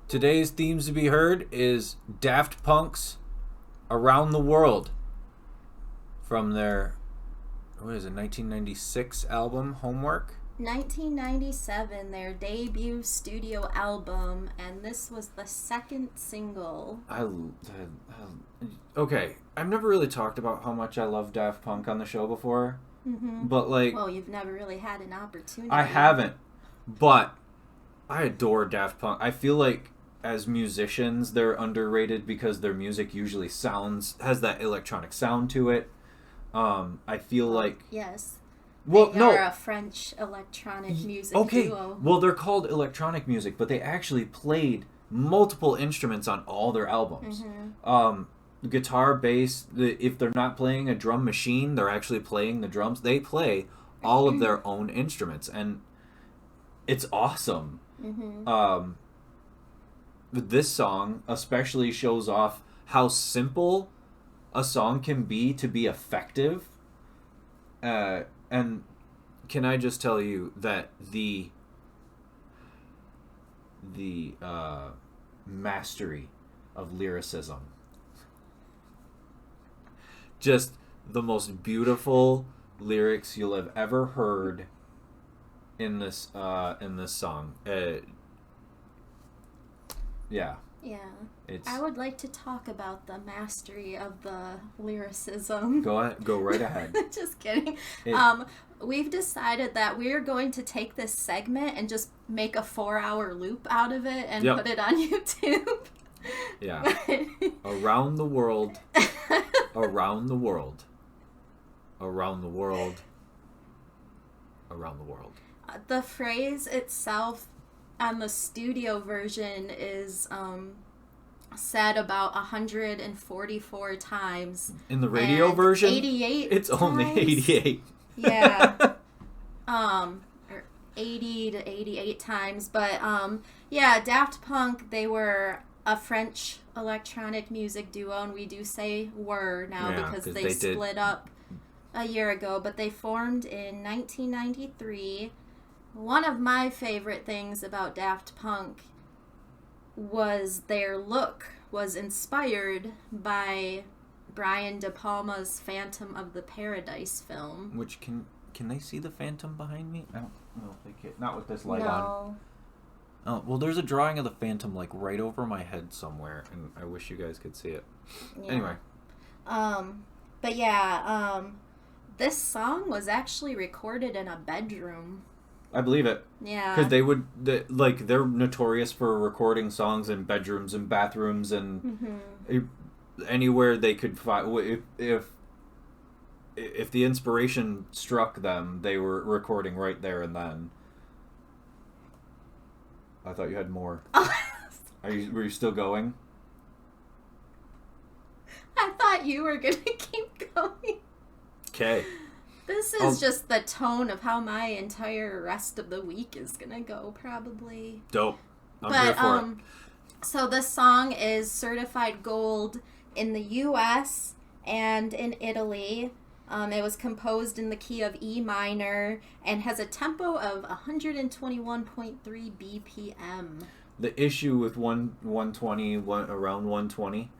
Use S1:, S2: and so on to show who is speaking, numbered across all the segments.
S1: Today's themes to be heard is Daft Punk's Around the World from their, 1996 album, Homework?
S2: 1997, their debut studio album, and this was the second single.
S1: Okay, I've never really talked about how much I love Daft Punk on the show before, but
S2: Well, you've never really had an opportunity.
S1: I haven't, but I adore Daft Punk. I feel like as musicians, they're underrated because their music usually has that electronic sound to it. I feel like...
S2: Yes.
S1: Well,
S2: they are a French electronic music duo.
S1: Well, they're called electronic music, but they actually played multiple instruments on all their albums. Guitar, bass, if they're not playing a drum machine, they're actually playing the drums. They play all of their own instruments, and it's awesome. This song especially shows off how simple a song can be to be effective. And can I just tell you that the mastery of lyricism, just the most beautiful lyrics you'll have ever heard in this song. Yeah. I would like to talk about the mastery of the lyricism.
S2: Go
S1: right ahead.
S2: Just kidding. We've decided that we're going to take this segment and just make a 4-hour loop out of it and put it on YouTube.
S1: Yeah. Around the world. Around the world. Around the world. Around the world.
S2: The phrase itself on the studio version is said about 144 times.
S1: In the radio version?
S2: 88
S1: It's
S2: times.
S1: only 88.
S2: Yeah. Or 80 to 88 times. But, Daft Punk, they were a French electronic music duo, and we do say were now because they split up a year ago, but they formed in 1993. One of my favorite things about Daft Punk was their look was inspired by Brian De Palma's Phantom of the Paradise film.
S1: Which can they see the Phantom behind me? I don't know if they can. Not with this light on. Oh, well, there's a drawing of the Phantom like right over my head somewhere, and I wish you guys could see it. Yeah. Anyway.
S2: This song was actually recorded in a bedroom.
S1: I believe it.
S2: Yeah.
S1: Because they're notorious for recording songs in bedrooms and bathrooms and anywhere they could find. If the inspiration struck them, they were recording right there and then. I thought you had more. Were you still going?
S2: I thought you were going to keep going.
S1: Okay.
S2: This is just the tone of how my entire rest of the week is going to go, probably.
S1: Dope. I'm here for it.
S2: So this song is certified gold in the U.S. and in Italy. It was composed in the key of E minor and has a tempo of 121.3 BPM.
S1: The issue with 120, around 120,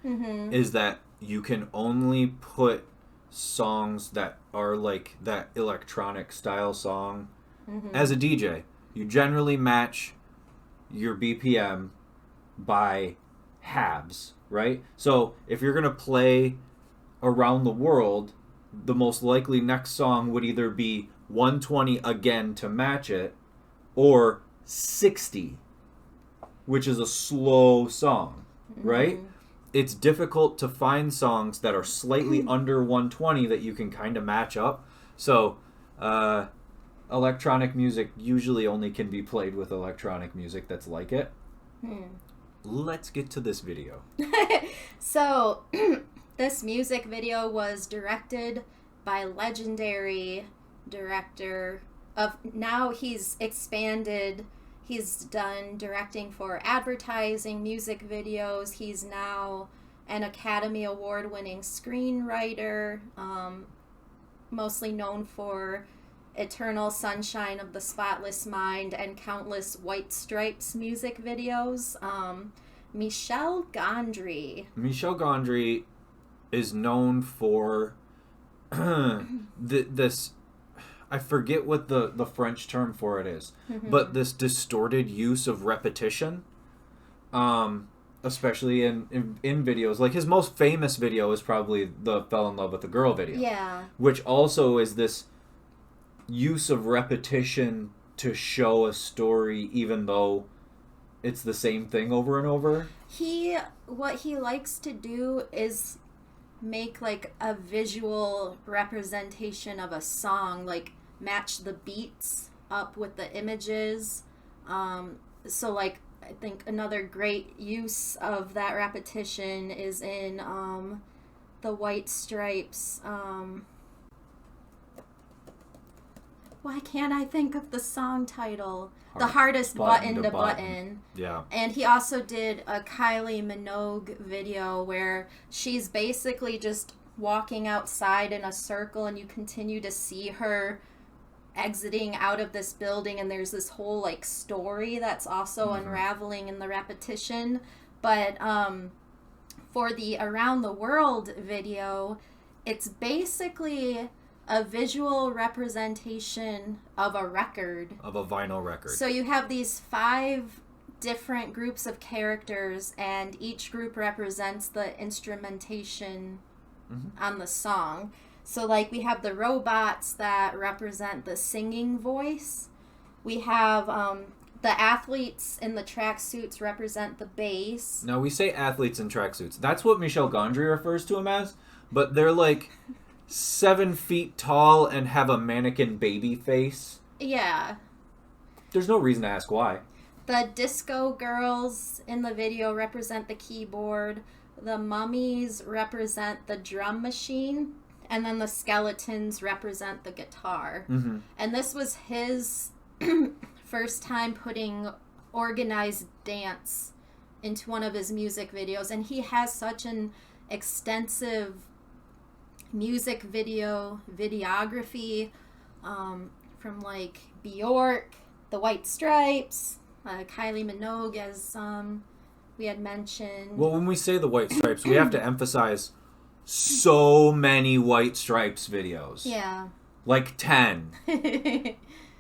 S1: is that you can only put songs that are like that electronic style song as a DJ. You generally match your BPM by halves, right? So if you're going to play Around the World, the most likely next song would either be 120 again to match it, or 60, which is a slow song, right? It's difficult to find songs that are slightly under 120 that you can kind of match up. So, electronic music usually only can be played with electronic music that's like it. Let's get to this video.
S2: So, this music video was directed by legendary director of... Now he's expanded... He's done directing for advertising, music videos. He's now an Academy Award-winning screenwriter, mostly known for Eternal Sunshine of the Spotless Mind and countless White Stripes music videos. Michel Gondry.
S1: Michel Gondry is known for this. I forget what the French term for it is, but this distorted use of repetition, especially in videos. Like his most famous video is probably the "Fell in Love with a Girl" video, which also is this use of repetition to show a story, even though it's the same thing over and over.
S2: What he likes to do is make like a visual representation of a song, like match the beats up with the images. So like I think another great use of that repetition is in the White Stripes. Why can't I think of the song title? The Hardest Button to Button.
S1: Yeah.
S2: And he also did a Kylie Minogue video where she's basically just walking outside in a circle and you continue to see her exiting out of this building, and there's this whole like story that's also unraveling in the repetition. But for the Around the World video, it's basically a visual representation of a record.
S1: Of a vinyl record.
S2: So you have these 5 different groups of characters, and each group represents the instrumentation on the song. So like we have the robots that represent the singing voice. We have the athletes in the tracksuits represent the bass.
S1: Now we say athletes in tracksuits. That's what Michel Gondry refers to them as, but they're like 7 feet tall and have a mannequin baby face.
S2: Yeah.
S1: There's no reason to ask why.
S2: The disco girls in the video represent the keyboard. The mummies represent the drum machine. And then the skeletons represent the guitar. And this was his first time putting organized dance into one of his music videos. And he has such an extensive music videography from like Bjork, the White Stripes, Kylie Minogue, as we had mentioned.
S1: Well, when we say the White Stripes, we have to emphasize so many White Stripes videos.
S2: Yeah.
S1: Like 10.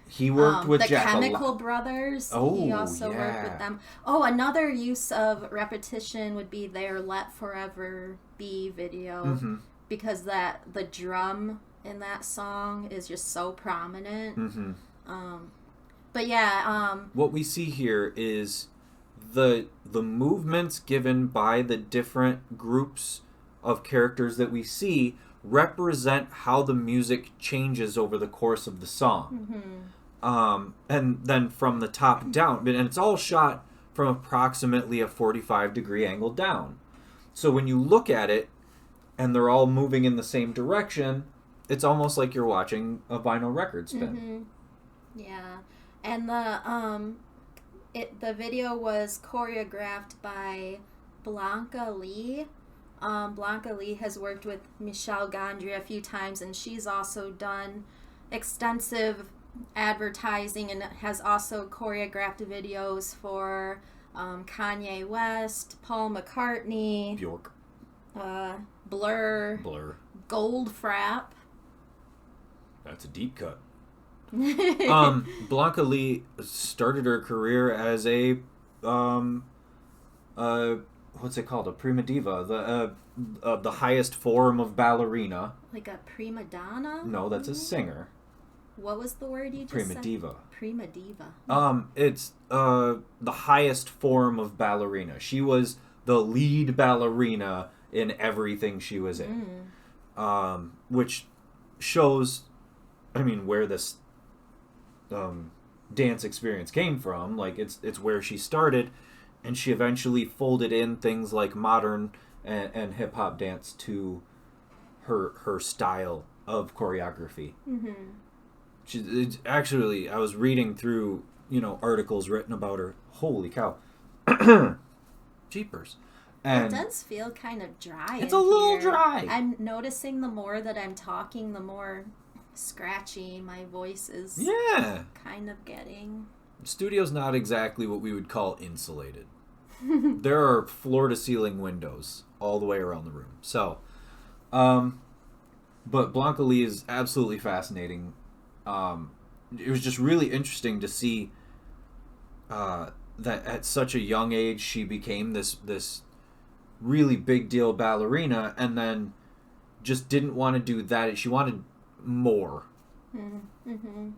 S1: He worked with
S2: the
S1: Jack
S2: Chemical Brothers.
S1: Oh,
S2: he also worked with them. Oh, another use of repetition would be their Let Forever Be video. Because the drum in that song is just so prominent. But yeah.
S1: What we see here is the movements given by the different groups of characters that we see represent how the music changes over the course of the song. And then from the top down, and it's all shot from approximately a 45-degree angle down. So when you look at it and they're all moving in the same direction, it's almost like you're watching a vinyl record spin.
S2: Yeah. And the video was choreographed by Blanca Lee. Blanca Lee has worked with Michel Gondry a few times, and she's also done extensive advertising and has also choreographed videos for Kanye West, Paul McCartney,
S1: Bjork,
S2: Blur, Goldfrapp.
S1: That's a deep cut. Blanca Lee started her career as a what's it called? A prima diva, the highest form of ballerina.
S2: Like a prima donna?
S1: No, that's a singer.
S2: What was the word you just
S1: prima
S2: said?
S1: Diva.
S2: Prima diva.
S1: It's the highest form of ballerina. She was the lead ballerina in everything she was in. Which shows, I mean, where this dance experience came from. Like it's where she started, and she eventually folded in things like modern and hip hop dance to her style of choreography. It's actually, I was reading through articles written about her. Holy cow, jeepers! And
S2: it does feel kind of dry.
S1: It's a little dry.
S2: I'm noticing the more that I'm talking, the more scratchy my voice is kind of getting.
S1: The studio's not exactly what we would call insulated. There are floor-to-ceiling windows all the way around the room. So, but Blanca Lee is absolutely fascinating. It was just really interesting to see that at such a young age she became this really big deal ballerina, and then just didn't want to do that. She wanted more. Mm-hmm.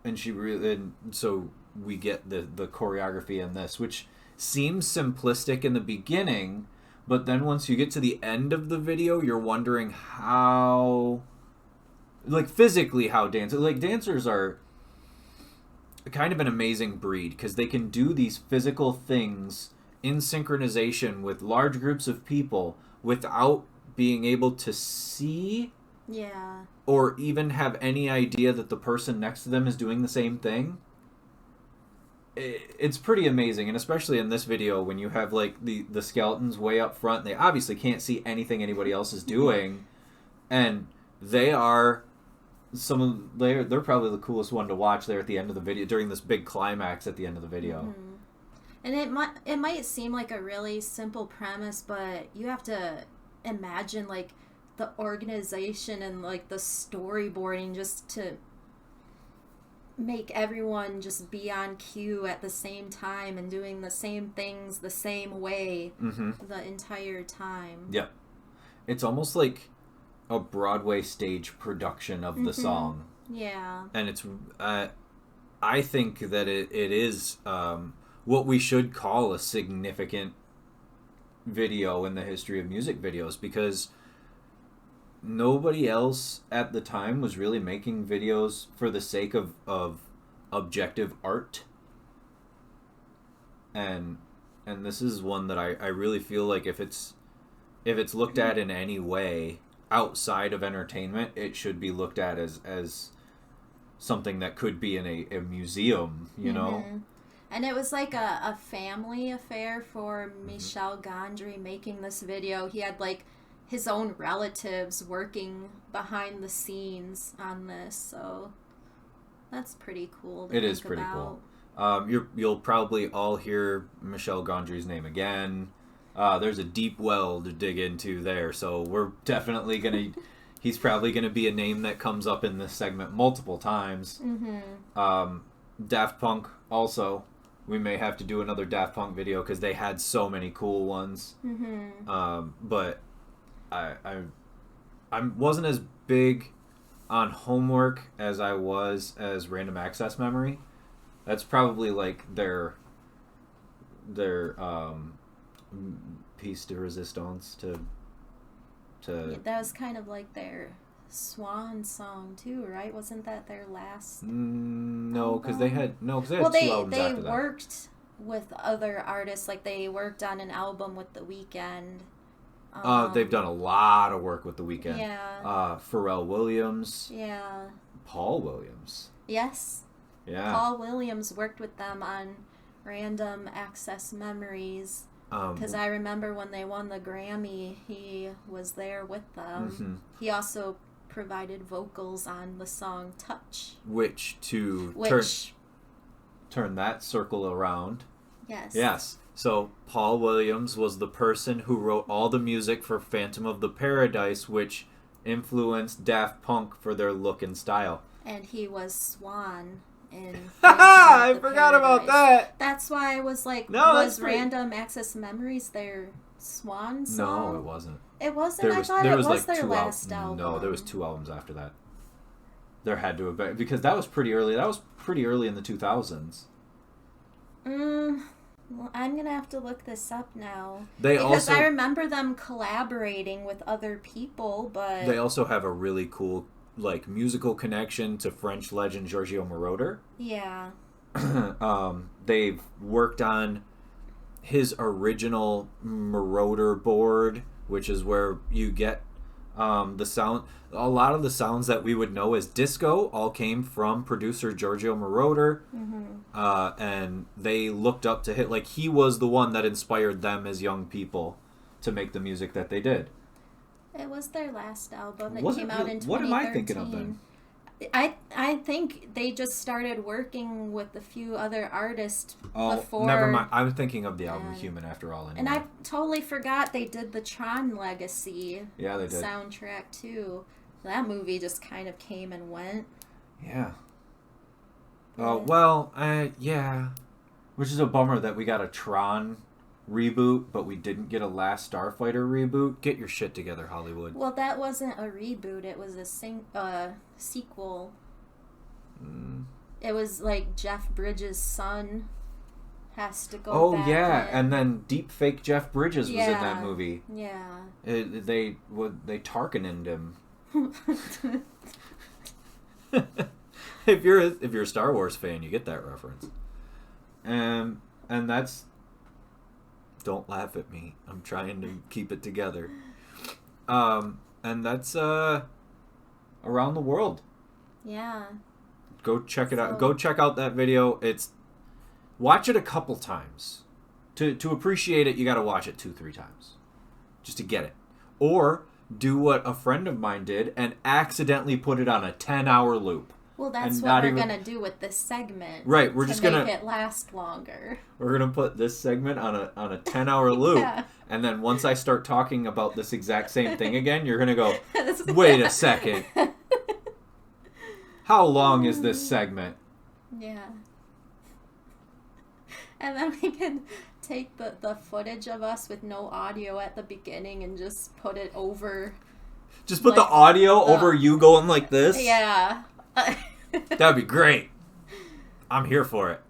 S1: And she really, and so we get the choreography in this, which seems simplistic in the beginning, but then once you get to the end of the video, you're wondering how, like, physically how dancers are kind of an amazing breed, because they can do these physical things in synchronization with large groups of people without being able to see or even have any idea that the person next to them is doing the same thing. It's pretty amazing, and especially in this video when you have like the skeletons way up front, they obviously can't see anything anybody else is doing, and they're probably the coolest one to watch there at the end of the video during this big climax at the end of the video.
S2: Mm-hmm. And it might seem like a really simple premise, but you have to imagine like the organization and like the storyboarding just to make everyone just be on cue at the same time and doing the same things the same way the entire time.
S1: Yeah. It's almost like a Broadway stage production of the song.
S2: Yeah.
S1: And it's I think that it is what we should call a significant video in the history of music videos, because nobody else at the time was really making videos for the sake of objective art. And this is one that I really feel like if it's looked at in any way outside of entertainment, it should be looked at as something that could be in a museum, you know?
S2: And it was like a family affair for Michel Gondry making this video. He had like his own relatives working behind the scenes on this, so that's pretty cool to think about. It is pretty cool.
S1: You'll probably all hear Michel Gondry's name again. There's a deep well to dig into there, so we're definitely gonna. He's probably gonna be a name that comes up in this segment multiple times. Daft Punk also. We may have to do another Daft Punk video because they had so many cool ones. But I wasn't as big on Homework as I was as Random Access Memory. That's probably like their piece de resistance to.
S2: Yeah, that was kind of like their swan song too, right? Wasn't that their last?
S1: No, because they had two albums after that.
S2: They worked with other artists, like they worked on an album with The Weeknd.
S1: They've done a lot of work with The Weeknd.
S2: Yeah.
S1: Pharrell Williams.
S2: Yeah.
S1: Paul Williams.
S2: Yes.
S1: Yeah.
S2: Paul Williams worked with them on Random Access Memories. Because I remember when they won the Grammy, he was there with them. He also provided vocals on the song Touch.
S1: Which turn that circle around.
S2: Yes.
S1: Yes. So Paul Williams was the person who wrote all the music for Phantom of the Paradise, which influenced Daft Punk for their look and style.
S2: And he was Swan in
S1: I forgot about that.
S2: That's why I was like, was Random Access Memories their Swan song?
S1: No, it wasn't.
S2: It wasn't? I thought it was like their last album.
S1: No, there was 2 albums after that. There had to have been, because that was pretty early. That was pretty early in the 2000s.
S2: Well, I'm going to have to look this up now.
S1: Because
S2: I remember them collaborating with other people, but...
S1: They also have a really cool, like, musical connection to French legend Giorgio Moroder.
S2: Yeah.
S1: They've worked on his original Moroder board, which is where you get the sound. A lot of the sounds that we would know as disco all came from producer Giorgio Moroder. And they looked up to him. Like, he was the one that inspired them as young people to make the music that they did.
S2: It was their last album. It
S1: Was
S2: came
S1: it
S2: out
S1: really?
S2: in 2013.
S1: What am I thinking of then?
S2: I think they just started working with a few other artists before.
S1: Never mind. I was thinking of the album Human After All. Anyway.
S2: And I totally forgot they did the Tron Legacy
S1: they did.
S2: soundtrack too. That movie just kind of came and went.
S1: Yeah. Oh, well, yeah. Which is a bummer that we got a Tron reboot, but we didn't get a Last Starfighter reboot. Get your shit together, Hollywood.
S2: Well, that wasn't a reboot. It was a sequel. It was like Jeff Bridges' son has to go back in.
S1: And then deep fake Jeff Bridges was in that movie.
S2: Yeah.
S1: They Tarkinened him. If you're a Star Wars fan, you get that reference. And that's... Don't laugh at me. I'm trying to keep it together. And that's around the world.
S2: Yeah.
S1: Go check it out. Go check out that video. Watch it a couple times. To appreciate it, you got to watch it 2-3 times just to get it. Or do what a friend of mine did and accidentally put it on a 10-hour loop.
S2: Well, that's what we're going to do with this segment.
S1: Right, we're just going to
S2: make it last longer.
S1: We're going to put this segment on a 10-hour loop. And then once I start talking about this exact same thing again, you're going to go, "Wait a second. How long is this segment?"
S2: Yeah. And then we can take the footage of us with no audio at the beginning and just put it over.
S1: Just put the audio over you going like this?
S2: Yeah.
S1: That'd be great. I'm here for it.